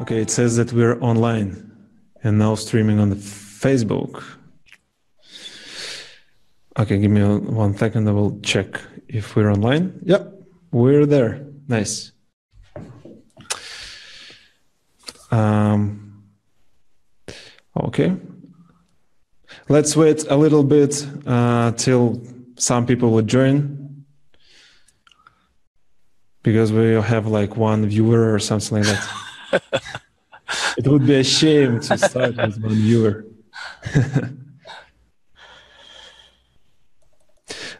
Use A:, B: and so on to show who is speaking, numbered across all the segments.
A: Okay, it says that we're online and now streaming on the Facebook. Okay, give me 1 second. I will check if we're online. Yep, we're there. Nice. Okay. Let's wait a little bit till some people will join, because we have like one viewer or something like that. It would be a shame to start with one viewer.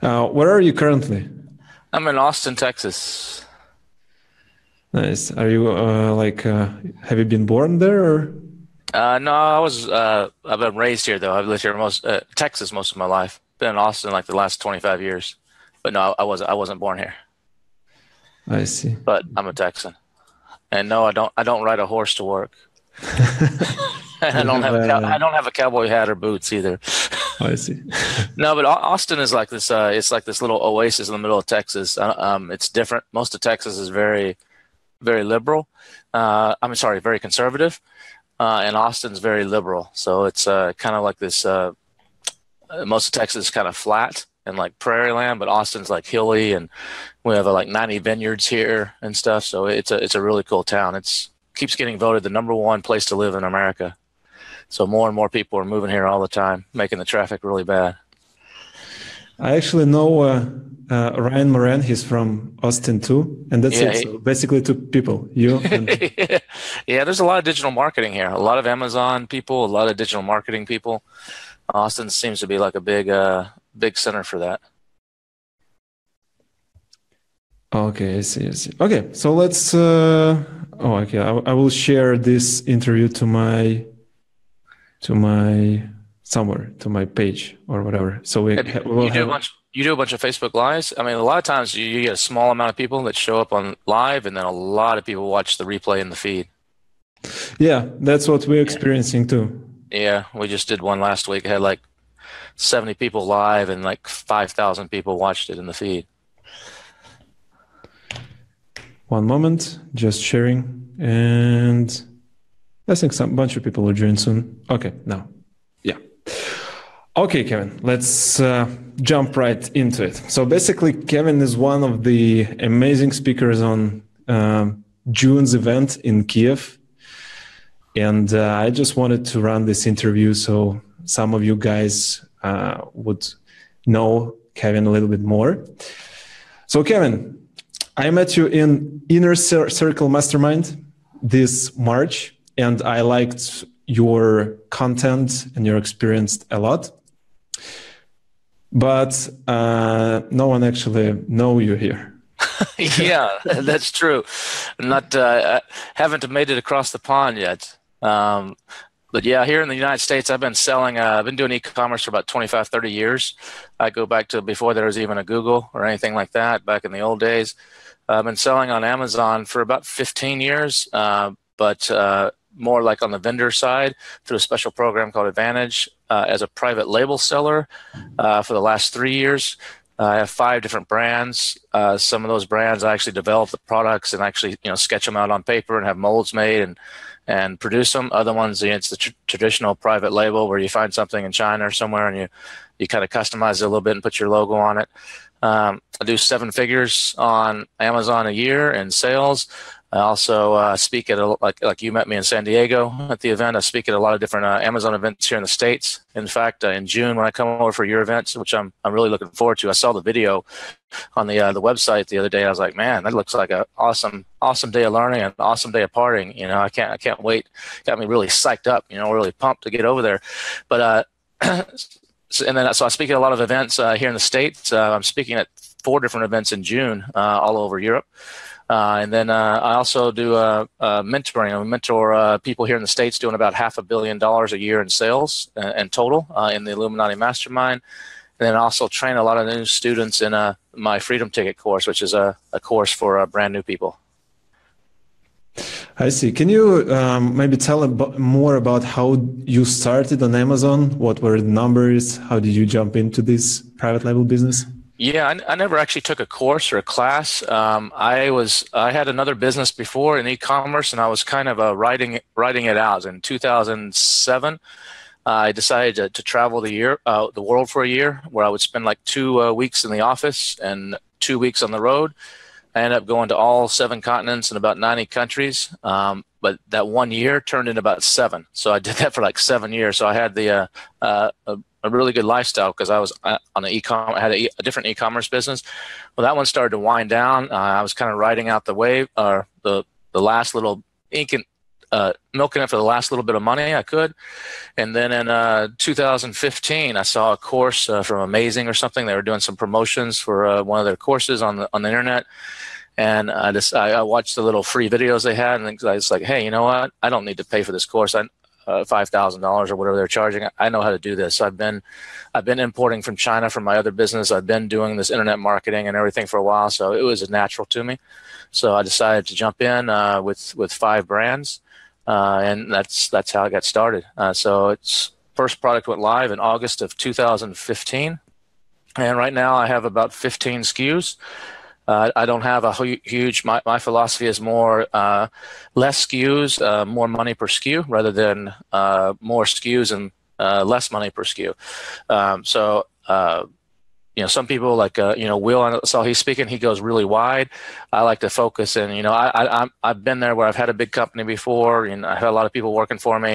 A: Where are you currently?
B: I'm in Austin, Texas.
A: Nice. Are you have you been born there or?
B: No, I've been raised here though. I've lived here Texas most of my life. Been in Austin like the last 25 years. But no, I wasn't born here.
A: I see.
B: But I'm a Texan. And no, I don't ride a horse to work. I don't have a cowboy hat or boots either.
A: I see.
B: No, but Austin is like this. It's like this little oasis in the middle of Texas. It's different. Most of Texas is very, very liberal. Very conservative. And Austin's very liberal. So it's kind of like this. Most of Texas is kind of flat and like prairie land, but Austin's like hilly, and we have like 90 vineyards here and stuff. So it's a really cool town. It's keeps getting voted the #1 place to live in America. So more and more people are moving here all the time, making the traffic really bad.
A: I actually know Ryan Moran. He's from Austin too, and that's it. So basically, 2 people. You. And...
B: Yeah, there's a lot of digital marketing here. A lot of Amazon people, a lot of digital marketing people. Austin seems to be like a big center for that.
A: Okay, I see. Okay, so let's. I will share this interview to my page or whatever. So
B: you do a bunch of Facebook Lives. I mean, a lot of times you get a small amount of people that show up on live, and then a lot of people watch the replay in the feed.
A: Yeah, that's what we're experiencing too.
B: Yeah, we just did one last week. It had like 70 people live, and like 5,000 people watched it in the feed.
A: One moment, just sharing, and I think bunch of people will join soon. Okay, now, yeah. Okay, Kevin, let's jump right into it. So basically, Kevin is one of the amazing speakers on June's event in Kiev. And I just wanted to run this interview so some of you guys would know Kevin a little bit more. So Kevin, I met you in Inner Circle Mastermind this March, and I liked your content and your experience a lot. But no one actually know you here.
B: Yeah, that's true. Not haven't made it across the pond yet. But yeah, here in the United States, I've been selling, I've been doing e-commerce for about 25, 30 years. I go back to before there was even a Google or anything like that, back in the old days. I've been selling on Amazon for about 15 years, but more like on the vendor side through a special program called Advantage as a private label seller for the last 3 years. I have 5 different brands. Some of those brands, I actually develop the products and actually, sketch them out on paper and have molds made and produce them. Other ones, it's the traditional private label where you find something in China or somewhere and you kind of customize it a little bit and put your logo on it. I do 7 figures on Amazon a year in sales. I also speak at like you met me in San Diego at the event. I speak at a lot of different Amazon events here in the States. In fact, in June when I come over for your events, which I'm really looking forward to. I saw the video on the website the other day. I was like, man, that looks like an awesome day of learning and an awesome day of partying. I can't wait. Got me really psyched up. Really pumped to get over there. But so I speak at a lot of events here in the States. I'm speaking at 4 different events in June all over Europe. And then I also do mentoring. I mentor people here in the States doing about $500 million a year in sales in total in the Illuminati Mastermind. And then I also train a lot of new students in my Freedom Ticket course, which is a course for brand new people.
A: I see. Can you maybe tell more about how you started on Amazon? What were the numbers? How did you jump into this private label business?
B: Yeah, I never actually took a course or a class. I had another business before in e-commerce, and I was kind of writing it out. In 2007, I decided to travel the world for a year, where I would spend like 2 weeks in the office and 2 weeks on the road. I ended up going to all 7 continents and about 90 countries. But that 1 year turned into about 7. So I did that for like 7 years. So I had a really good lifestyle because I was on I had a different e-commerce business. Well, that one started to wind down. I was kind of riding out the wave, or the last little ink and milking it for the last little bit of money I could. And then in 2015, I saw a course from Amazing or something. They were doing some promotions for one of their courses on the internet. And I watched the little free videos they had, and I was like, hey, you know what? I don't need to pay for this course. $5,000 or whatever they're charging. I know how to do this. I've been importing from China from my other business. I've been doing this internet marketing and everything for a while, so it was natural to me. So I decided to jump in with 5 brands, and that's how I got started. So its first product went live in August of 2015, and right now I have about 15 SKUs. I don't have a huge, my philosophy is more less SKUs, more money per SKU, rather than more SKUs and less money per SKU. Some people like, Will, I saw he's speaking, he goes really wide. I like to focus, and, I've been there where I've had a big company before, and I had a lot of people working for me,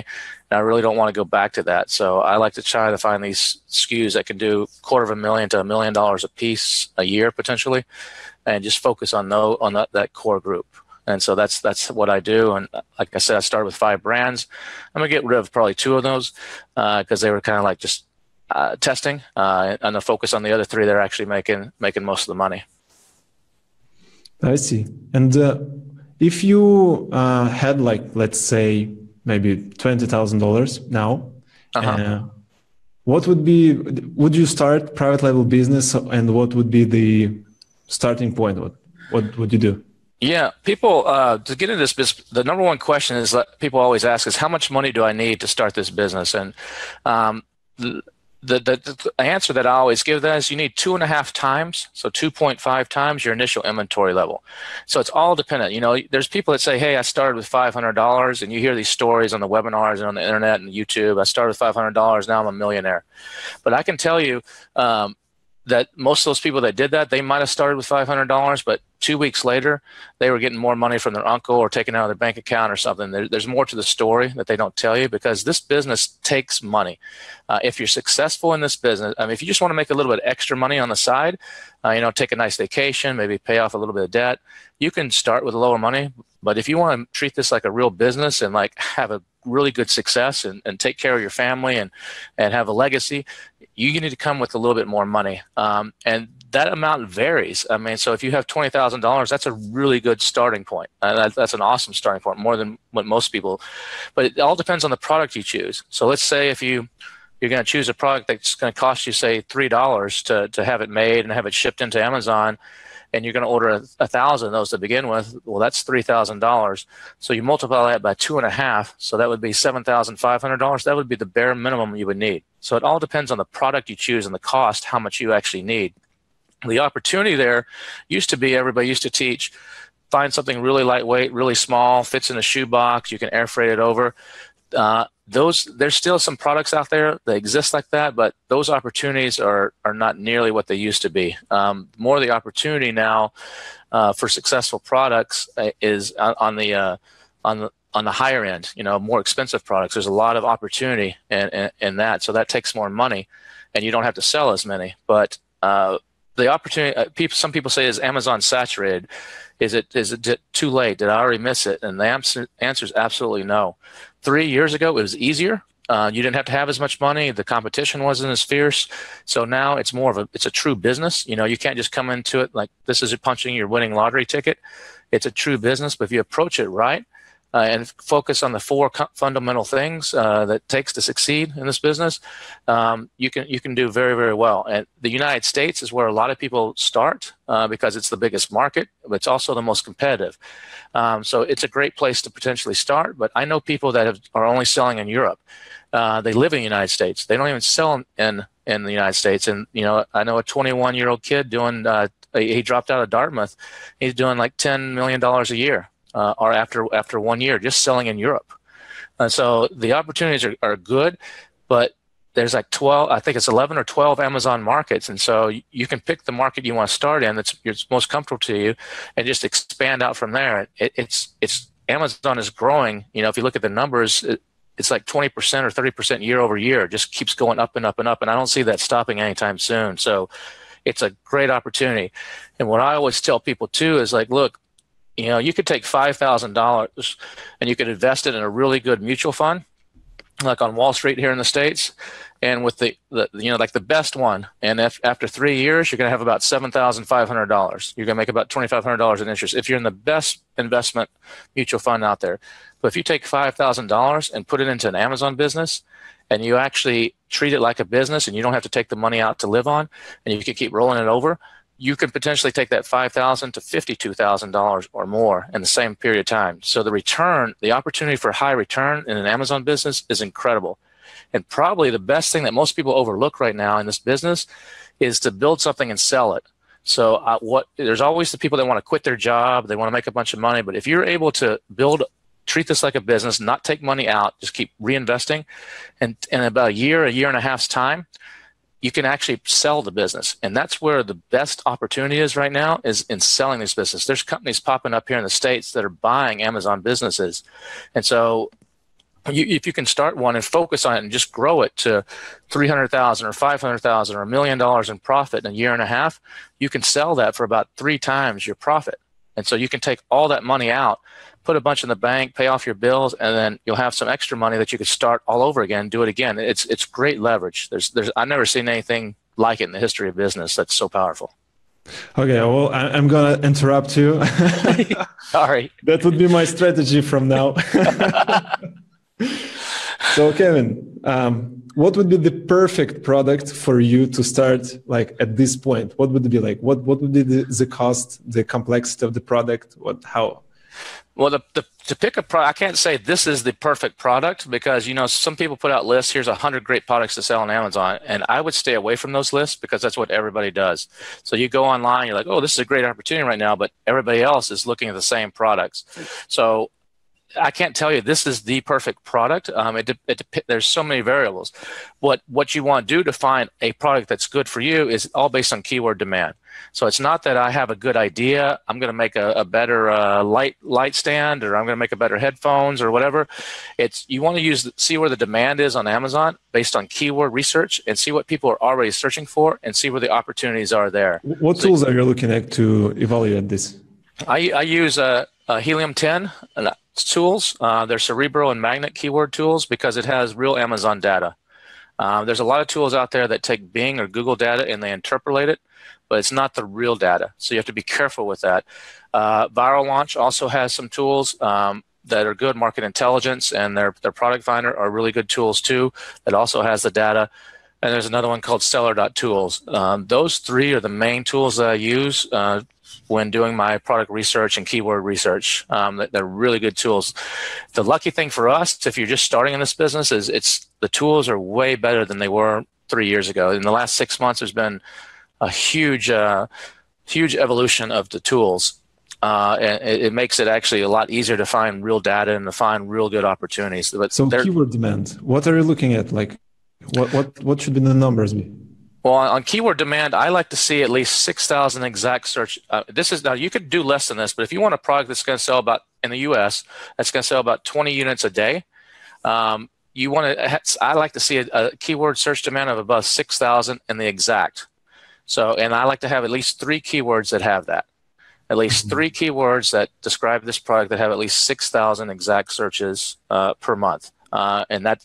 B: and I really don't want to go back to that. So I like to try to find these SKUs that can do $250,000 to $1 million a piece a year, potentially, and just focus on that core group. And so that's what I do. And like I said, I started with 5 brands. I'm going to get rid of probably 2 of those because they were kind of like just testing, and the focus on the other 3 that are actually making most of the money.
A: I see. And if you had, like, let's say maybe $20,000 now, would you start private label business, and what would be the starting point? What would you do?
B: Yeah, people, to get into this business, the number one question is that people always ask is, how much money do I need to start this business? And the answer that I always give that is you need 2.5 times, so 2.5 times your initial inventory level. So it's all dependent. There's people that say, hey, I started with $500, and you hear these stories on the webinars and on the internet and YouTube. I started with $500, now I'm a millionaire. But I can tell you that most of those people that did that, they might have started with $500, but 2 weeks later, they were getting more money from their uncle or taking out of their bank account or something. There's more to the story that they don't tell you, because this business takes money. If you're successful in this business, if you just want to make a little bit extra money on the side, take a nice vacation, maybe pay off a little bit of debt, you can start with lower money. But if you want to treat this like a real business and like have a really good success and take care of your family and have a legacy, you need to come with a little bit more money. And that amount varies. So if you have $20,000, that's a really good starting point. That's an awesome starting point, more than what most people. But it all depends on the product you choose. So let's say if you're going to choose a product that's going to cost you, say, $3 to have it made and have it shipped into Amazon, and you're going to order 1,000 of those to begin with, well, that's $3,000. So you multiply that by 2.5, so that would be $7,500. That would be the bare minimum you would need. So it all depends on the product you choose and the cost, how much you actually need. The opportunity there used to be, everybody used to teach, find something really lightweight, really small, fits in a shoebox, you can air freight it over. There's still some products out there that exist like that, but those opportunities are not nearly what they used to be. More of the opportunity now for successful products is on the higher end, more expensive products. There's a lot of opportunity in that, so that takes more money, and you don't have to sell as many. But the opportunity, some people say, is Amazon saturated? Is it too late? Did I already miss it? And the answer is absolutely no. 3 years ago, it was easier. You didn't have to have as much money. The competition wasn't as fierce. So now it's it's a true business. You can't just come into it like this is punching your winning lottery ticket. It's a true business, but if you approach it right, and focus on the 4 fundamental things that it takes to succeed in this business, you can do very, very well. And the United States is where a lot of people start because it's the biggest market, but it's also the most competitive. So it's a great place to potentially start. But I know people that are only selling in Europe. They live in the United States. They don't even sell in in the United States. And, I know a 21-year-old kid doing, he dropped out of Dartmouth. He's doing like $10 million a year, or after 1 year, just selling in Europe. So the opportunities are good, but there's like 12, I think it's 11 or 12 Amazon markets. And so you can pick the market you want to start in that's most comfortable to you and just expand out from there. It's Amazon is growing. If you look at the numbers, it's like 20% or 30% year over year. It just keeps going up and up and up. And I don't see that stopping anytime soon. So it's a great opportunity. And what I always tell people too is like, look, you could take $5,000 and you could invest it in a really good mutual fund, like on Wall Street here in the States, and with the like the best one. And after 3 years, you're going to have about $7,500. You're going to make about $2,500 in interest if you're in the best investment mutual fund out there. But if you take $5,000 and put it into an Amazon business, and you actually treat it like a business, and you don't have to take the money out to live on, and you can keep rolling it over, you can potentially take that $5,000 to $52,000 or more in the same period of time. So the return, the opportunity for high return in an Amazon business is incredible. And probably the best thing that most people overlook right now in this business is to build something and sell it. So there's always the people that want to quit their job, they want to make a bunch of money, but if you're able to treat this like a business, not take money out, just keep reinvesting, and in about a year and a half's time, you can actually sell the business. And that's where the best opportunity is right now, is in selling these businesses. There's companies popping up here in the States that are buying Amazon businesses. And so if you can start one and focus on it and just grow it to $300,000 or $500,000 or $1 million in profit in a year and a half, you can sell that for about 3 times your profit. And so you can take all that money out, put a bunch in the bank, pay off your bills, and then you'll have some extra money that you could start all over again, do it again. It's great leverage. I've never seen anything like it in the history of business that's so powerful.
A: Okay, well, I'm going to interrupt you.
B: Sorry.
A: That would be my strategy from now. So, Kevin, what would be the perfect product for you to start, like, at this point? What would it be like? What would be the cost, the complexity of the product? How?
B: Well, to pick a product, I can't say this is the perfect product, because, some people put out lists, here's 100 great products to sell on Amazon. And I would stay away from those lists, because that's what everybody does. So you go online, you're like, oh, this is a great opportunity right now, but everybody else is looking at the same products. So I can't tell you this is the perfect product. There's so many variables. What you want to do to find a product that's good for you is all based on keyword demand. So it's not that I have a good idea, I'm going to make a better light stand, or I'm going to make a better headphones or whatever. It's you want to see where the demand is on Amazon based on keyword research, and see what people are already searching for, and see where the opportunities are there.
A: What tools are you looking at to evaluate this?
B: I use Helium 10 tools. They're Cerebro and Magnet keyword tools, because it has real Amazon data. There's a lot of tools out there that take Bing or Google data and they interpolate it, but it's not the real data. So you have to be careful with that. Viral Launch also has some tools that are good. Market Intelligence and their Product Finder are really good tools too, that also has the data. And there's another one called Seller.tools. Those 3 are the main tools that I use when doing my product research and keyword research. They're really good tools. The lucky thing for us, if you're just starting in this business, is the tools are way better than they were 3 years ago. In the last 6 months, there's been a huge evolution of the tools. And it makes it actually a lot easier to find real data and to find real good opportunities. But
A: so keyword demand, what are you looking at? Like, what should be the numbers be?
B: Well, on keyword demand, I like to see at least 6,000 exact search. Now you could do less than this, but if you want a product that's going to sell about, in the U.S., that's going to sell about 20 units a day, I like to see a keyword search demand of above 6,000 in the exact. So, and I like to have at least 3 keywords that have that. At least 3 keywords that describe this product that have at least 6,000 exact searches per month. And I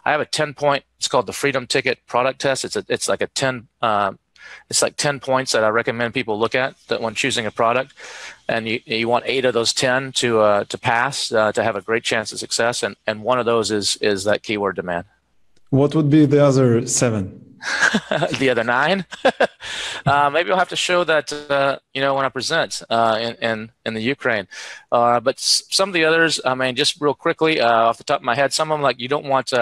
B: have a 10-point, it's called the Freedom Ticket product test. It's like 10 points that I recommend people look at when choosing a product. And you want 8 of those 10 to pass, to have a great chance of success. And one of those is that keyword demand.
A: What would be the other 7?
B: The other 9? Maybe I'll have to show that, when I present in the Ukraine. But some of the others, I mean, just real quickly, off the top of my head, some of them, like, you don't want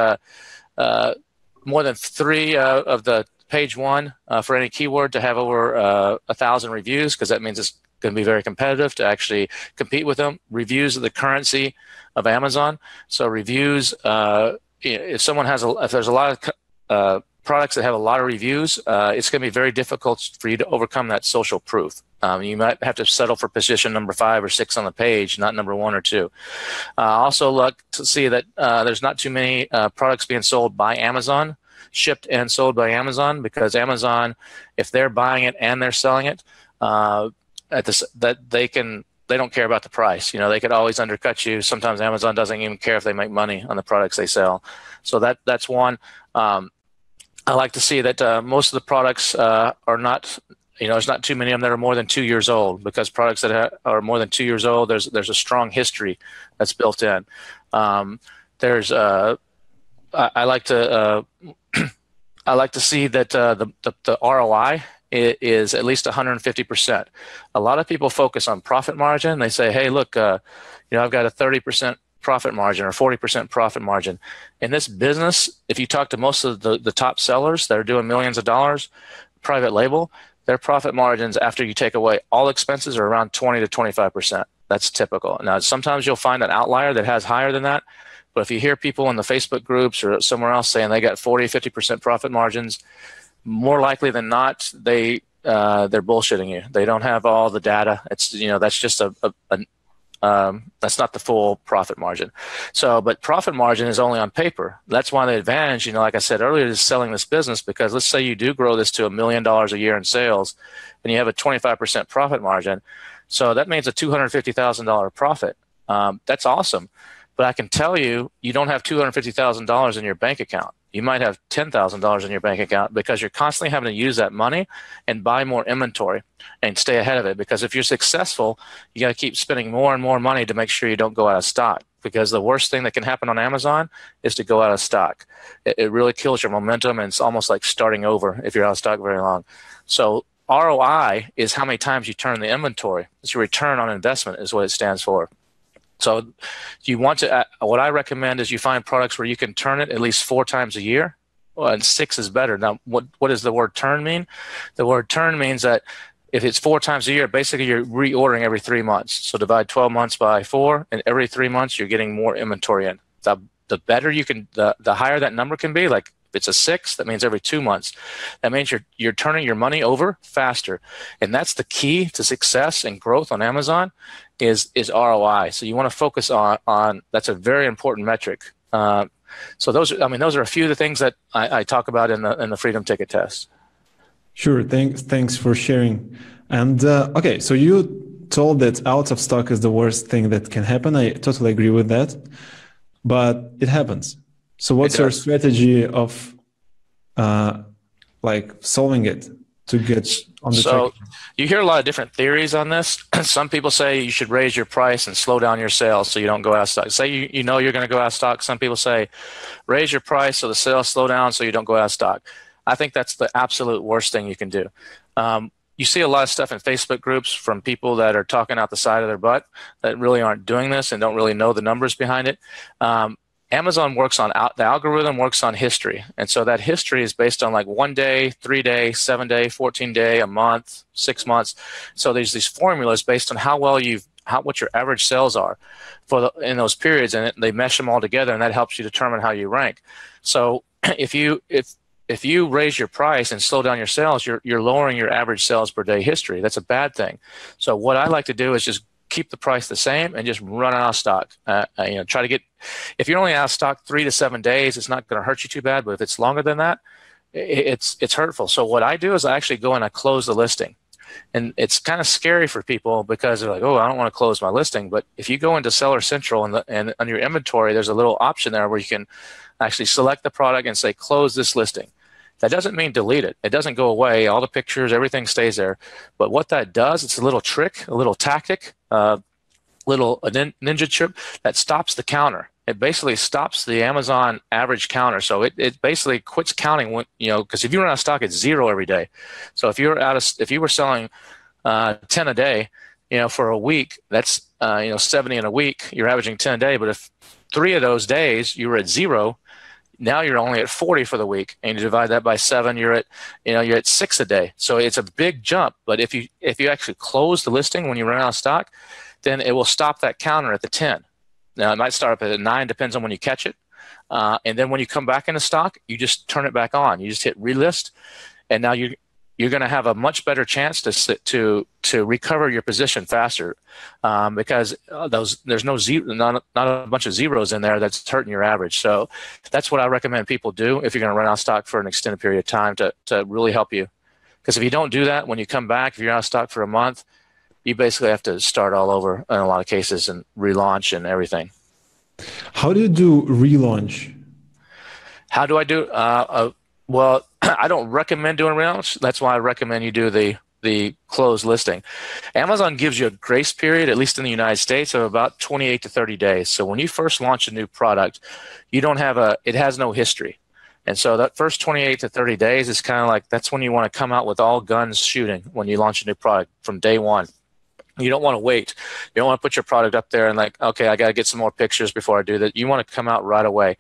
B: more than 3 of the page 1 for any keyword to have over 1,000 reviews, because that means it's going to be very competitive to actually compete with them. Reviews are the currency of Amazon. So reviews, if there's a lot of products that have a lot of reviews, it's going to be very difficult for you to overcome that social proof. You might have to settle for position number 5 or 6 on the page, not number 1 or 2. Also look to see that there's not too many products being sold by Amazon, shipped and sold by Amazon, because Amazon, if they're buying it and they're selling it, they don't care about the price. They could always undercut you. Sometimes Amazon doesn't even care if they make money on the products they sell. So that's one. I like to see that most of the products are not, there's not too many of them that are more than 2 years old, because products that are more than 2 years old, there's a strong history that's built in. I like to see that the ROI is at least 150%. A lot of people focus on profit margin. They say, hey, look, I've got a 30% profit margin or 40% profit margin. In this business, if you talk to most of the top sellers that are doing millions of dollars, private label, their profit margins after you take away all expenses are around 20 to 25%. That's typical. Now, sometimes you'll find an outlier that has higher than that. But if you hear people in the Facebook groups or somewhere else saying they got 40, 50% profit margins, more likely than not, they're bullshitting you. They don't have all the data. It's, that's just that's not the full profit margin. So, but profit margin is only on paper. That's why the advantage, like I said earlier, is selling this business, because let's say you do grow this to $1 million a year in sales and you have a 25% profit margin. So that means a $250,000 profit. That's awesome. But I can tell you, you don't have $250,000 in your bank account. You might have $10,000 in your bank account, because you're constantly having to use that money and buy more inventory and stay ahead of it. Because if you're successful, you got to keep spending more and more money to make sure you don't go out of stock. Because the worst thing that can happen on Amazon is to go out of stock. It really kills your momentum, and it's almost like starting over if you're out of stock very long. So ROI is how many times you turn the inventory. It's your return on investment is what it stands for. So you want to, what I recommend is you find products where you can turn it at least 4 times a year, and 6 is better. Now, what does the word turn mean? The word turn means that if it's 4 times a year, basically you're reordering every 3 months. So divide 12 months by 4, and every 3 months you're getting more inventory in. The better you can, the higher that number can be. Like if it's a 6, that means every 2 months. That means you're turning your money over faster, and that's the key to success and growth on Amazon. Is ROI. So you want to focus on that's a very important metric. So those are a few of the things that I talk about in the Freedom Ticket test.
A: Sure. Thanks for sharing. And okay, so you told that out of stock is the worst thing that can happen. I totally agree with that, but it happens. So what's your strategy of solving it to get on the track?
B: You hear a lot of different theories on this. Some people say you should raise your price and slow down your sales so you don't go out of stock. Say you're going to go out of stock. Some people say raise your price so the sales slow down so you don't go out of stock. I think that's the absolute worst thing you can do. You see a lot of stuff in Facebook groups from people that are talking out the side of their butt that really aren't doing this and don't really know the numbers behind it. Amazon works on the algorithm works on history. And so that history is based on like 1 day, 3 day, 7 day, 14 day, a month, 6 months. So there's these formulas based on how well what your average sales are in those periods, and they mesh them all together, and that helps you determine how you rank. So if you raise your price and slow down your sales, you're lowering your average sales per day history. That's a bad thing. So what I like to do is just keep the price the same and just run out of stock. Try to get, if you're only out of stock 3 to 7 days, it's not going to hurt you too bad. But if it's longer than that, it's hurtful. So what I do is I actually go and I close the listing. And it's kind of scary for people because they're like, oh, I don't want to close my listing. But if you go into Seller Central and on your inventory, there's a little option there where you can actually select the product and say, close this listing. That doesn't mean delete it. It doesn't go away. All the pictures, everything stays there. But what that does, it's a little trick, a little tactic, a ninja trick that stops the counter. It basically stops the Amazon average counter. So it basically quits counting when, because if you run out of stock, it's 0 every day. So if you were selling 10 a day, for a week, that's 70 in a week, you're averaging 10 a day. But if 3 of those days you were at 0, now you're only at 40 for the week, and you divide that by 7, you're at 6 a day. So it's a big jump. But if you actually close the listing when you run out of stock, then it will stop that counter at the 10. Now it might start up at 9, depends on when you catch it. And then when you come back into stock, you just turn it back on. You just hit relist, and now you're going to have a much better chance to recover your position faster, because there's no zero, not a bunch of zeros in there that's hurting your average. So that's what I recommend people do if you're going to run out of stock for an extended period of time to really help you. Because if you don't do that, when you come back, if you're out of stock for a month, you basically have to start all over in a lot of cases and relaunch and everything.
A: How do you do relaunch?
B: How do I do? Well, I don't recommend doing relaunch. That's why I recommend you do the closed listing. Amazon gives you a grace period, at least in the United States, of about 28 to 30 days. So when you first launch a new product, it has no history. And so that first 28 to 30 days is kind of like, that's when you want to come out with all guns shooting when you launch a new product from day one. You don't want to wait. You don't want to put your product up there and like, okay, I got to get some more pictures before I do that. You want to come out right away.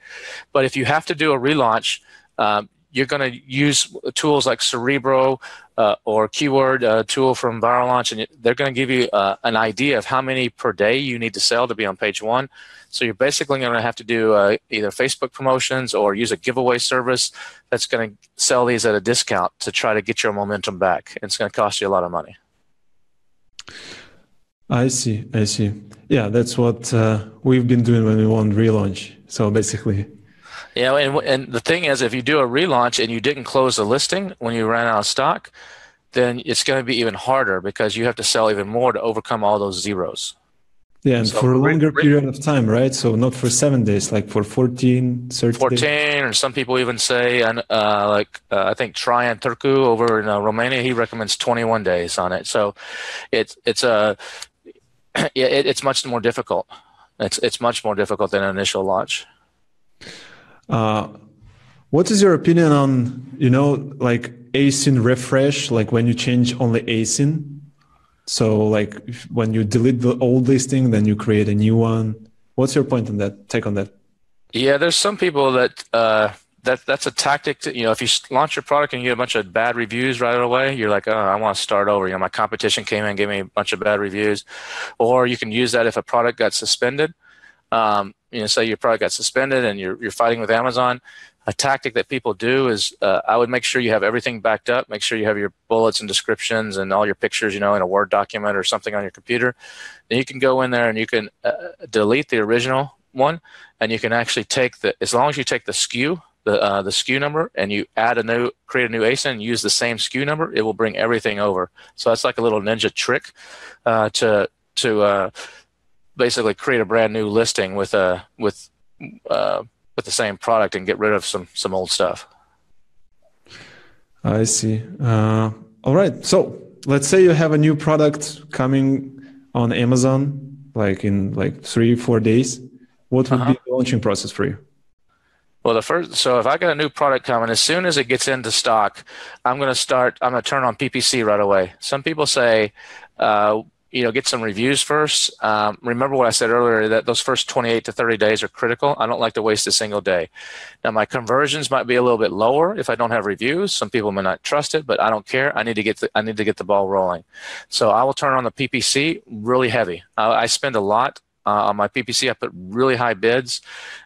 B: But if you have to do a relaunch, you're going to use tools like Cerebro or Keyword tool from Viral Launch, and they're going to give you an idea of how many per day you need to sell to be on page 1. So you're basically going to have to do either Facebook promotions or use a giveaway service that's going to sell these at a discount to try to get your momentum back. It's going to cost you a lot of money.
A: I see. Yeah, that's what we've been doing when we want relaunch. So basically...
B: Yeah, and the thing is, if you do a relaunch and you didn't close the listing when you ran out of stock, then it's going to be even harder because you have to sell even more to overcome all those zeros.
A: Yeah, and so for a longer period of time, right? So not for 7 days, like for 14, 30
B: 14,
A: days.
B: or some people even say, I think Traian Turcu over in Romania, he recommends 21 days on it. So it's much more difficult. It's much more difficult than an initial launch.
A: What is your opinion on, like async refresh, like when you change only async? So like when you delete the old listing, then you create a new one. What's your point on that? Take on that? Yeah,
B: there's some people that that's a tactic to, if you launch your product and you get a bunch of bad reviews right away, you're like, oh, I want to start over. My competition came in and gave me a bunch of bad reviews. Or you can use that if a product got suspended. Say your product got suspended and you're fighting with Amazon. A tactic that people do is I would make sure you have everything backed up. Make sure you have your bullets and descriptions and all your pictures, in a Word document or something on your computer. Then you can go in there and you can delete the original one, and you can actually as long as you take the SKU, the SKU number, and you create a new ASIN and use the same SKU number, it will bring everything over. So that's like a little ninja trick to basically create a brand new listing with the same product and get rid of some old stuff. I see. All right. So let's say you have a new product coming on Amazon, like in 3-4 days. What would be the launching process for you? Well, so if I got a new product coming, as soon as it gets into stock, I'm going to turn on PPC right away. Some people say, get some reviews first. Remember what I said earlier, that those first 28 to 30 days are critical. I don't like to waste a single day. Now, my conversions might be a little bit lower if I don't have reviews. Some people may not trust it, but I don't care. I need to get the ball rolling. So I will turn on the PPC really heavy. I spend a lot on my PPC. I put really high bids,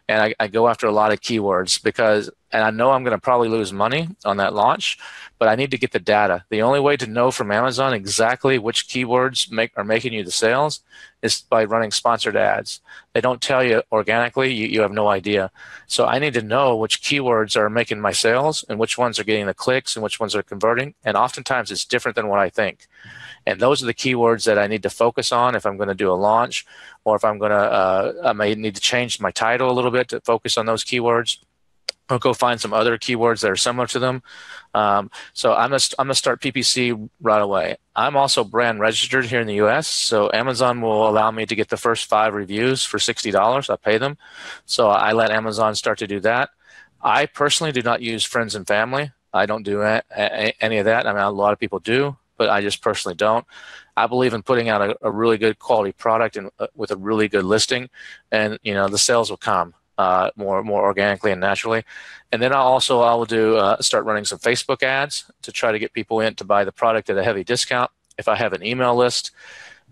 B: and I go after a lot of keywords and I know I'm going to probably lose money on that launch, but I need to get the data. The only way to know from Amazon exactly which keywords are making you the sales is by running sponsored ads. They don't tell you organically. You have no idea. So I need to know which keywords are making my sales and which ones are getting the clicks and which ones are converting. And oftentimes it's different than what I think. And those are the keywords that I need to focus on if I'm going to do a launch, or if I'm going to, I may need to change my title a little bit to focus on those keywords. I'll go find some other keywords that are similar to them. So I'm gonna start PPC right away. I'm also brand registered here in the U.S., so Amazon will allow me to get the first 5 reviews for $60. I pay them, so I let Amazon start to do that. I personally do not use friends and family. I don't do any of that. I mean, a lot of people do, but I just personally don't. I believe in putting out a really good quality product and with a really good listing, and the sales will come. more organically and naturally. And then I will do start running some Facebook ads to try to get people in to buy the product at a heavy discount. If I have an email list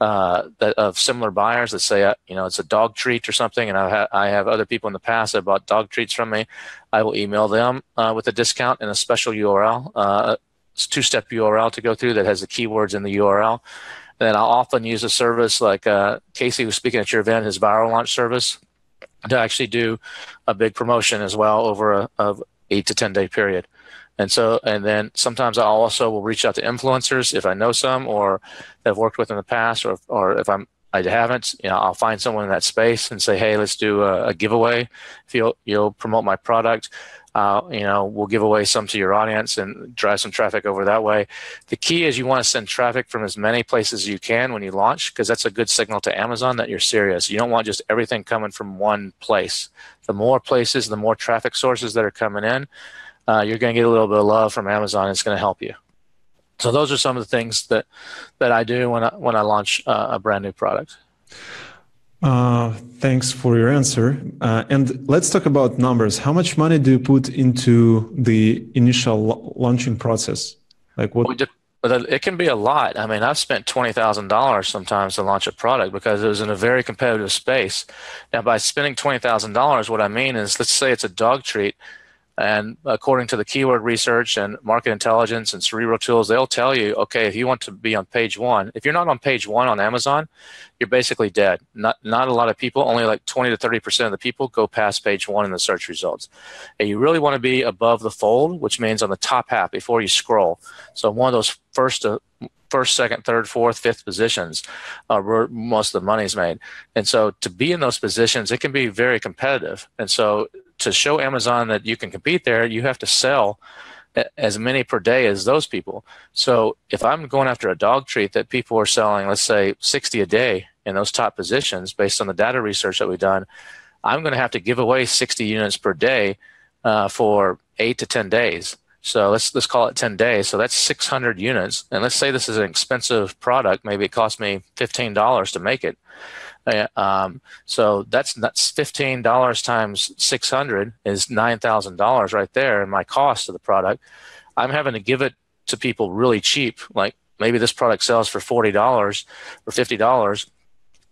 B: of similar buyers that say, it's a dog treat or something, and I have other people in the past that bought dog treats from me, I will email them with a discount and a special URL, two-step URL to go through that has the keywords in the URL. Then I'll often use a service like Casey was speaking at your event, his viral launch service, to actually do a big promotion as well over a 8 to 10 day period. And then sometimes I also will reach out to influencers if I know some or have worked with in the past, or if I haven't, I'll find someone in that space and say, hey, let's do a giveaway. If you'll promote my product, we'll give away some to your audience and drive some traffic over that way. The key is you want to send traffic from as many places as you can when you launch, because that's a good signal to Amazon that you're serious. You don't want just everything coming from one place. The more places, the more traffic sources that are coming in, you're going to get a little bit of love from Amazon. It's going to help you. So those are some of the things that I do when I launch a brand new product.
A: Thanks for your answer. And let's talk about numbers. How much money do you put into the initial launching process? Like what?
B: It can be a lot. I mean, I've spent $20,000 sometimes to launch a product because it was in a very competitive space. Now, by spending $20,000, what I mean is, let's say it's a dog treat. And according to the keyword research and market intelligence and Cerebral tools, they'll tell you, okay, if you want to be on page 1, if you're not on page 1 on Amazon, you're basically dead. Not a lot of people, only like 20 to 30% of the people go past page 1 in the search results. And you really want to be above the fold, which means on the top half before you scroll. So one of those first, second, third, fourth, fifth positions where most of the money is made. And so to be in those positions, it can be very competitive. And so to show Amazon that you can compete there, you have to sell as many per day as those people. So if I'm going after a dog treat that people are selling, let's say 60 a day in those top positions, based on the data research that we've done, I'm going to have to give away 60 units per day for 8 to 10 days. So let's call it 10 days. So that's 600 units. And let's say this is an expensive product. Maybe it cost me $15 to make it. So that's $15 times 600 is $9,000 right there in my cost of the product. I'm having to give it to people really cheap. Like maybe this product sells for $40 or $50.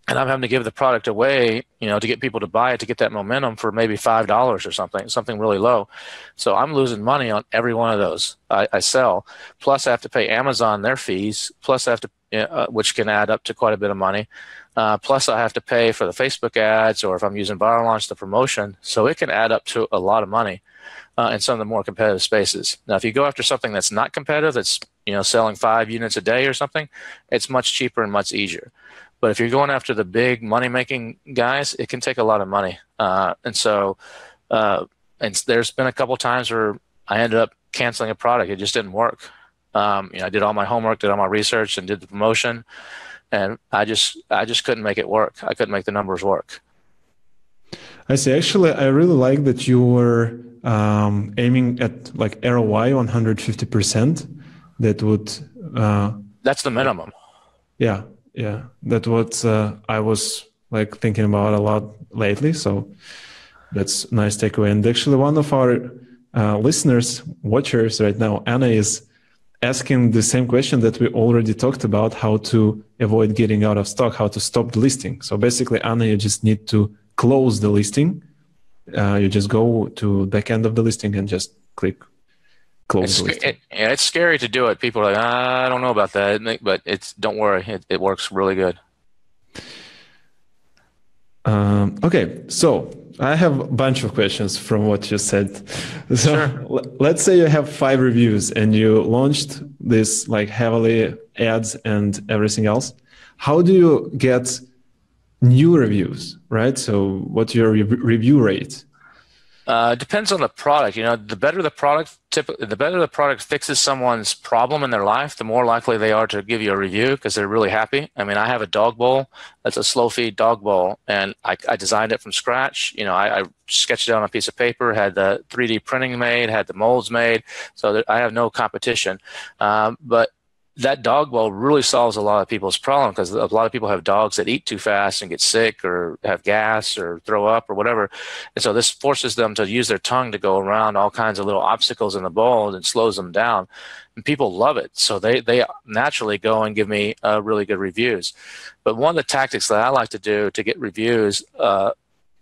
B: And I'm having to give the product away, to get people to buy it, to get that momentum for maybe $5 or something really low. So I'm losing money on every one of those I sell. Plus I have to pay Amazon their fees. Plus I have to, which can add up to quite a bit of money. Plus I have to pay for the Facebook ads, or if I'm using Viral Launch, the promotion. So it can add up to a lot of money in some of the more competitive spaces. Now, if you go after something that's not competitive, that's selling 5 units a day or something, it's much cheaper and much easier. But if you're going after the big money-making guys, it can take a lot of money. And there's been a couple times where I ended up canceling a product. It just didn't work. I did all my homework, did all my research, and did the promotion, and I just couldn't make it work. I couldn't make the numbers work.
A: I see. Actually, I really like that you were aiming at like ROI 150%. That would.
B: That's the minimum.
A: Yeah. Yeah, that's what I was like thinking about a lot lately. So that's a nice takeaway. And actually, one of our listeners, watchers right now, Anna, is asking the same question that we already talked about: how to avoid getting out of stock, how to stop the listing. So basically, Anna, you just need to close the listing. You just go to back end of the listing and just click.
B: It's scary to do it. People are like, I don't know about that, but don't worry, it works really good.
A: Okay, so I have a bunch of questions from what you said. So sure. Let's say you have 5 reviews and you launched this like heavily ads and everything else. How do you get new reviews, right? So what's your review rate?
B: Depends on the product. The better the product fixes someone's problem in their life, the more likely they are to give you a review because they're really happy. I mean, I have a dog bowl that's a slow feed dog bowl, and I designed it from scratch. I sketched it on a piece of paper, had the 3D printing made, had the molds made, so that I have no competition. But that dog bowl really solves a lot of people's problem, because a lot of people have dogs that eat too fast and get sick or have gas or throw up or whatever. And so this forces them to use their tongue to go around all kinds of little obstacles in the bowl and slows them down. And people love it. So they naturally go and give me really good reviews. But one of the tactics that I like to do to get reviews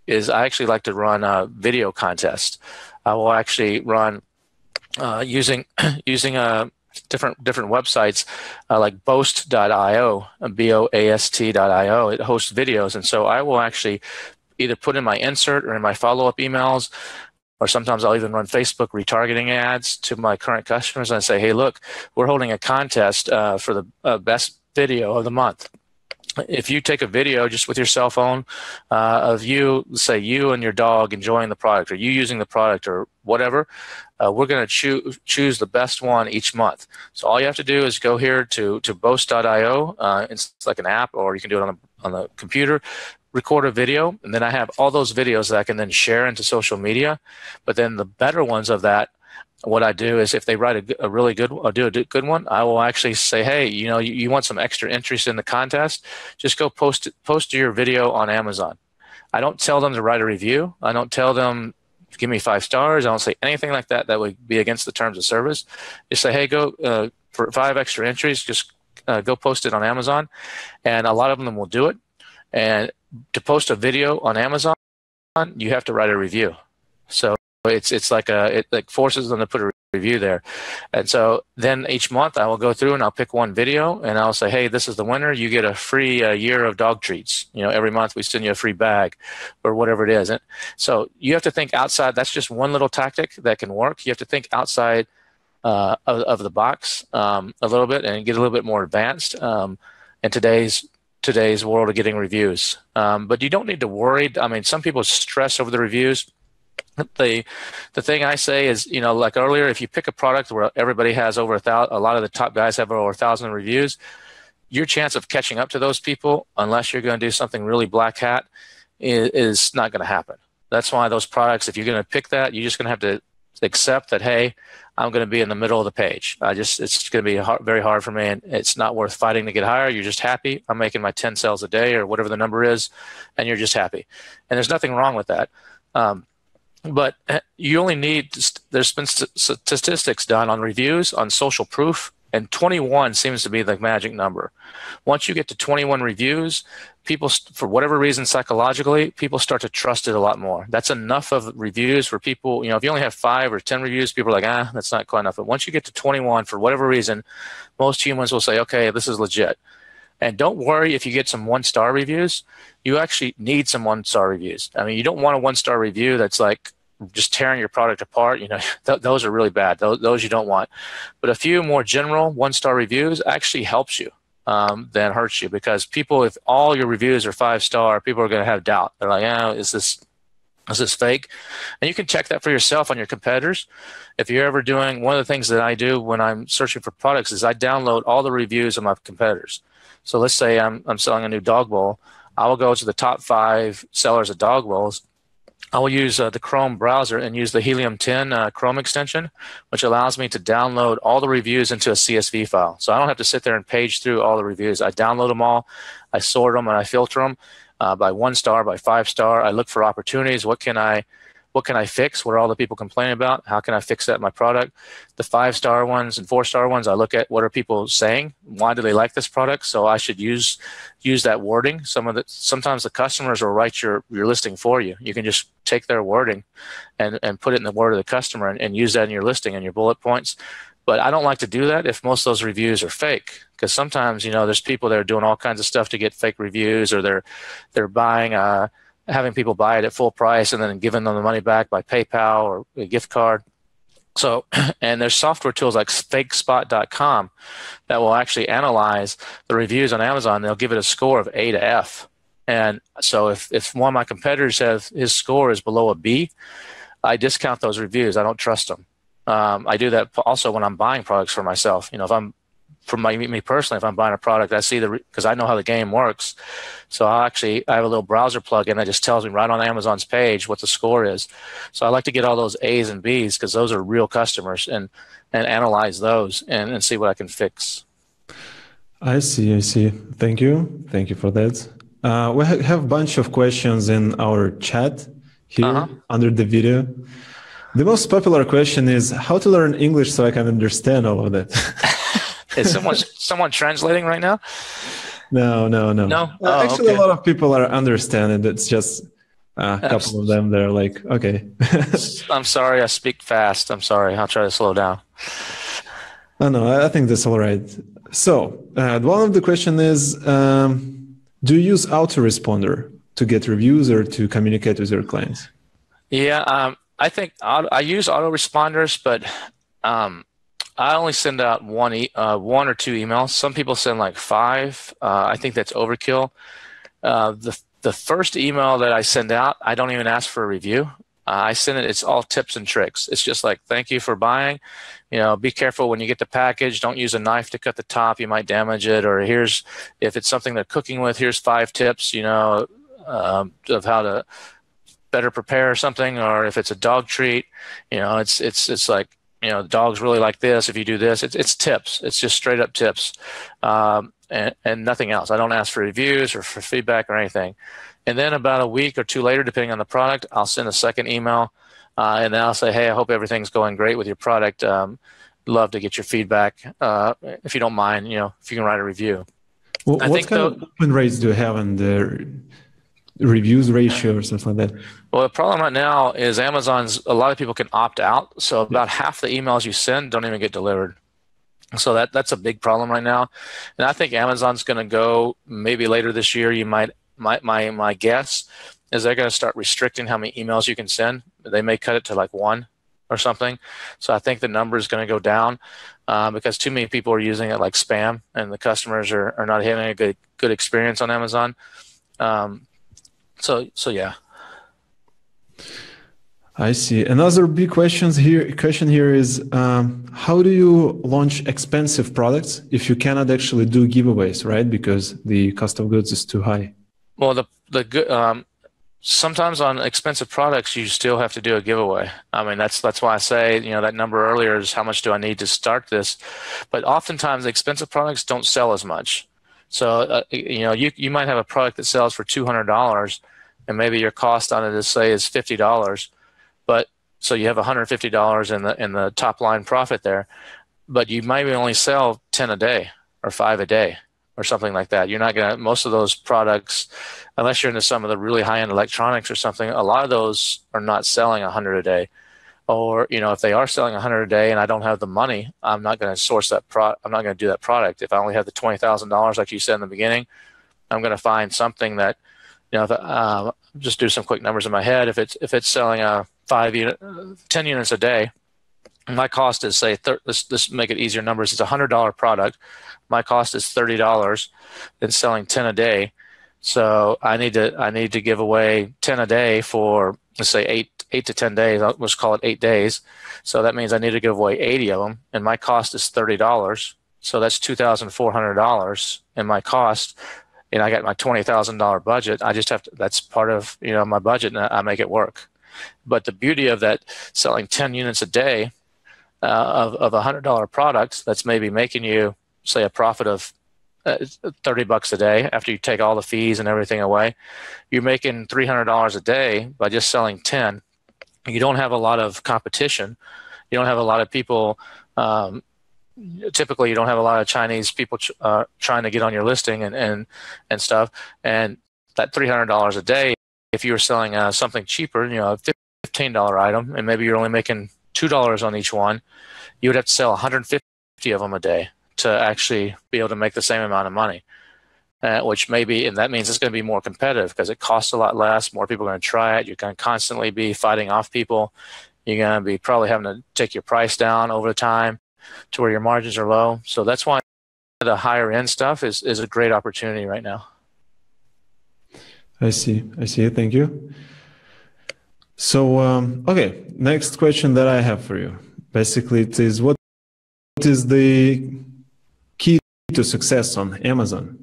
B: is I actually like to run a video contest. I will actually run using different websites like boast.io, boast.io. It hosts videos, and so I will actually either put in my insert or in my follow-up emails, or sometimes I'll even run Facebook retargeting ads to my current customers and say, hey, look, we're holding a contest for the best video of the month. If you take a video just with your cell phone of you, say you and your dog enjoying the product, or you using the product, or whatever, we're going to choose the best one each month. So all you have to do is go here to boast.io. It's like an app, or you can do it on the computer. Record a video, and then I have all those videos that I can then share into social media. But then the better ones of that, what I do is if they write a really good, or do a good one, I will actually say, hey, you want some extra entries in the contest? Just go post your video on Amazon. I don't tell them to write a review. I don't tell them give me 5 stars. I don't say anything like that. That would be against the terms of service. Just say, hey, go for 5 extra entries. Just go post it on Amazon, and a lot of them will do it. And to post a video on Amazon, you have to write a review. So it's like it forces them to put a review there. And so then each month I will go through and I'll pick one video and I'll say, hey, this is the winner. You get a free year of dog treats. Every month we send you a free bag or whatever it is. And so you have to think outside. That's just one little tactic that can work. You have to think outside of the box a little bit and get a little bit more advanced in today's world of getting reviews. But you don't need to worry. I mean, some people stress over the reviews. The thing I say is, like earlier, if you pick a product where everybody has over 1,000, a lot of the top guys have over 1,000 reviews, your chance of catching up to those people, unless you're going to do something really black hat, is not going to happen. That's why those products, if you're going to pick that, you're just going to have to accept that, hey, I'm going to be in the middle of the page. It's going to be very hard for me, and it's not worth fighting to get higher. You're just happy. I'm making my 10 sales a day or whatever the number is, and you're just happy. And there's nothing wrong with that. But you only need, there's been statistics done on reviews, on social proof, and 21 seems to be the magic number. Once you get to 21 reviews, people, for whatever reason, psychologically, people start to trust it a lot more. That's enough of reviews for people. If you only have 5 or 10 reviews, people are like, that's not quite enough. But once you get to 21, for whatever reason, most humans will say, okay, this is legit. And don't worry if you get some 1-star reviews. You actually need some 1-star reviews. I mean, you don't want a 1-star review that's like just tearing your product apart. Those are really bad. Those you don't want. But a few more general 1-star reviews actually helps you than hurts you, because people, if all your reviews are 5-star, people are going to have doubt. They're like, is this fake? And you can check that for yourself on your competitors. If you're ever doing, one of the things that I do when I'm searching for products is I download all the reviews of my competitors. So let's say I'm selling a new dog bowl. I will go to the top 5 sellers of dog bowls. I will use the Chrome browser and use the Helium 10 Chrome extension, which allows me to download all the reviews into a CSV file. So I don't have to sit there and page through all the reviews. I download them all, I sort them, and I filter them by 1-star, by 5-star. I look for opportunities. What can I fix? What are all the people complaining about? How can I fix that in my product? The 5-star ones and 4-star ones, I look at what are people saying? Why do they like this product? So I should use that wording. Sometimes the customers will write your listing for you. You can just take their wording and put it in the word of the customer and use that in your listing and your bullet points. But I don't like to do that if most of those reviews are fake, because sometimes there's people that are doing all kinds of stuff to get fake reviews, or they're buying having people buy it at full price and then giving them the money back by PayPal or a gift card. So, and there's software tools like fakespot.com that will actually analyze the reviews on Amazon. They'll give it a score of A to F. And so if one of my competitors has his score is below a B, I discount those reviews. I don't trust them. I do that also when I'm buying products for myself. If I'm, for me personally, if I'm buying a product, I see because I know how the game works. So I have a little browser plugin that just tells me right on Amazon's page what the score is. So I like to get all those A's and B's because those are real customers, and analyze those and see what I can fix.
A: I see. I see. Thank you. Thank you for that. We have a bunch of questions in our chat here under the video. The most popular question is how to learn English so I can understand all of that.
B: Is someone translating right now?
A: No. Actually,
B: okay.
A: A lot of people are understanding. It's just a couple of them. They're like, okay.
B: I'm sorry. I speak fast. I'm sorry. I'll try to slow down.
A: No, I think that's all right. So one of the question is, do you use autoresponder to get reviews or to communicate with your clients?
B: Yeah, I think I use autoresponders, but I only send out one or two emails. Some people send like 5. I think that's overkill. The first email that I send out, I don't even ask for a review. I send it. It's all tips and tricks. It's just like, thank you for buying. Be careful when you get the package. Don't use a knife to cut the top. You might damage it. Or if it's something they're cooking with, here's 5 tips, of how to better prepare something. Or if it's a dog treat, it's like, dogs really like this. If you do this, it's tips. It's just straight up tips, and nothing else. I don't ask for reviews or for feedback or anything. And then about a week or 2 later, depending on the product, I'll send a second email, and then I'll say, hey, I hope everything's going great with your product. Love to get your feedback. If you don't mind, if you can write a review.
A: Well, what kind of open rates do you have in the reviews ratio or something like that?
B: Well, the problem right now is a lot of people can opt out. So about half the emails you send don't even get delivered. So that's a big problem right now. And I think Amazon's going to go maybe later this year. My guess is they're going to start restricting how many emails you can send. They may cut it to like 1 or something. So I think the number is going to go down because too many people are using it like spam, and the customers are not having a good experience on Amazon. So yeah.
A: I see. Another big question here is how do you launch expensive products if you cannot actually do giveaways, right? Because the cost of goods is too high.
B: Well, sometimes on expensive products you still have to do a giveaway. I mean, that's why I say that number earlier is how much do I need to start this. But oftentimes expensive products don't sell as much. So you might have a product that sells for $200, and maybe your cost on it is $50. But so you have $150 in the top line profit there, but you might only sell 10 a day or 5 a day or something like that. You're not going to, most of those products, unless you're into some of the really high-end electronics or something, a lot of those are not selling 100 a day. Or, if they are selling 100 a day and I don't have the money, I'm not going to source that I'm not going to do that product. If I only have the $20,000, like you said in the beginning, I'm going to find something that, just do some quick numbers in my head. If it's selling 10 units a day, my cost is let's make it easier numbers. It's a $100 product. My cost is $30. It's selling 10 a day. So I need to give away 10 a day for, let's say 8 to 10 days. Let's call it 8 days. So that means I need to give away 80 of them, and my cost is $30. So that's $2,400 in my cost. And I got my $20,000 budget. I just have to, that's part of, my budget, and I make it work. But the beauty of that, selling 10 units a day of a $100 product, that's maybe making you, say, a profit of $30 a day after you take all the fees and everything away. You're making $300 a day by just selling 10. You don't have a lot of competition. You don't have a lot of people. Typically, you don't have a lot of Chinese people trying to get on your listing and stuff. And that $300 a day, if you were selling something cheaper, a $15 item, and maybe you're only making $2 on each one, you would have to sell 150 of them a day to actually be able to make the same amount of money. And that means it's going to be more competitive because it costs a lot less. More people are going to try it. You're going to constantly be fighting off people. You're going to be probably having to take your price down over time to where your margins are low. So that's why the higher end stuff is a great opportunity right now.
A: I see. Thank you. So, okay, next question that I have for you. Basically, it is what is the key to success on Amazon?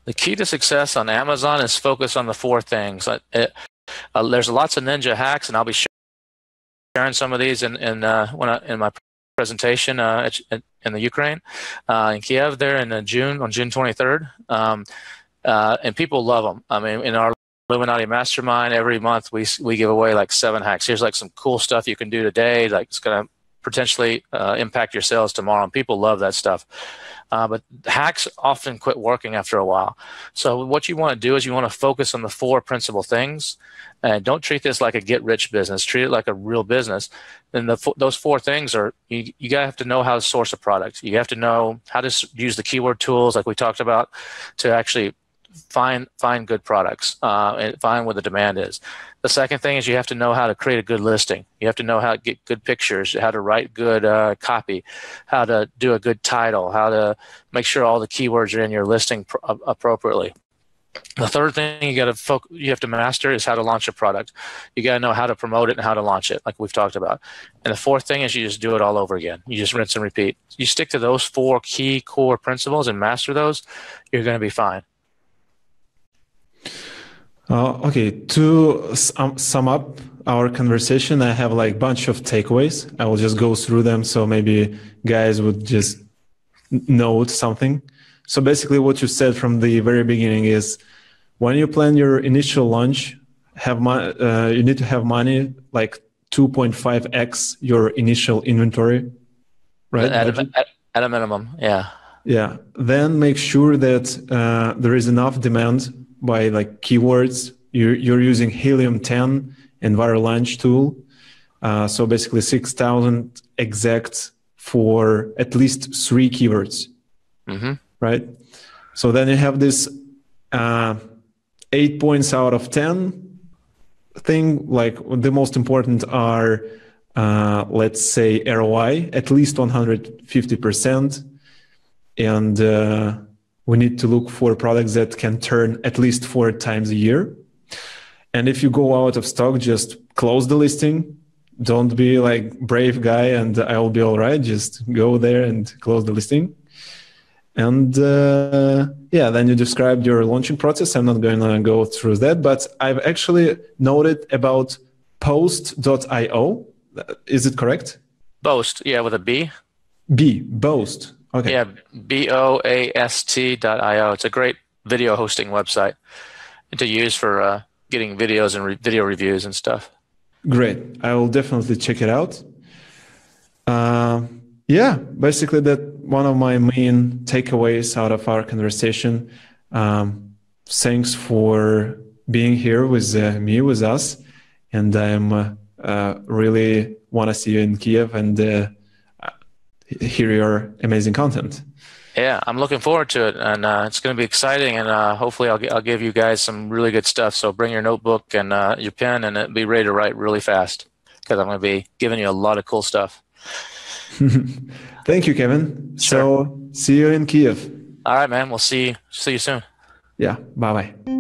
B: The key to success on Amazon is focus on the 4 things. There's lots of ninja hacks, and I'll be sharing some of these in my presentation in the Ukraine, in Kiev there on June 23rd. And people love them. I mean, in our Illuminati Mastermind, every month we give away like 7 hacks. Here's like some cool stuff you can do today, like it's going to potentially impact your sales tomorrow. And people love that stuff. But hacks often quit working after a while. So what you want to do is you want to focus on the 4 principal things, and don't treat this like a get-rich business. Treat it like a real business. And those 4 things are, you gotta have to know how to source a product. You have to know how to use the keyword tools like we talked about to actually find good products and find where the demand is. The second thing is you have to know how to create a good listing. You have to know how to get good pictures, how to write good copy, how to do a good title, how to make sure all the keywords are in your listing appropriately. The third thing you have to master is how to launch a product. You got to know how to promote it and how to launch it, like we've talked about. And the fourth thing is you just do it all over again. You just rinse and repeat. You stick to those 4 key core principles and master those, you're going to be fine.
A: Okay, to sum up our conversation, I have like a bunch of takeaways. I will just go through them so maybe guys would just note something. So basically what you said from the very beginning is when you plan your initial launch, you need to have money like 2.5x your initial inventory, right?
B: At a minimum, yeah.
A: Yeah, then make sure that there is enough demand by like keywords. You're using Helium 10 and Viral Launch tool. So basically 6,000 exact for at least 3 keywords, right? So then you have this 8 points out of 10 thing. Like the most important are, let's say ROI, at least 150%. And we need to look for products that can turn at least 4 times a year. And if you go out of stock, just close the listing. Don't be like brave guy and I will be all right. Just go there and close the listing. And then you described your launching process. I'm not going to go through that, but I've actually noted about post.io. Is it correct?
B: Boast, yeah, with a B.
A: Boast. Okay.
B: Yeah, boast.io. It's a great video hosting website to use for getting videos and video reviews and stuff.
A: Great. I will definitely check it out. Basically that one of my main takeaways out of our conversation. Thanks for being here with me, with us. And I'm really want to see you in Kiev and hear your amazing content.
B: Yeah, I'm looking forward to it, and it's going to be exciting, and hopefully I'll give you guys some really good stuff. So bring your notebook and your pen and be ready to write really fast because I'm going to be giving you a lot of cool stuff.
A: Thank you, Kevin.
B: Sure.
A: So see you in Kiev.
B: All right, man. We'll see you soon.
A: Yeah, bye-bye.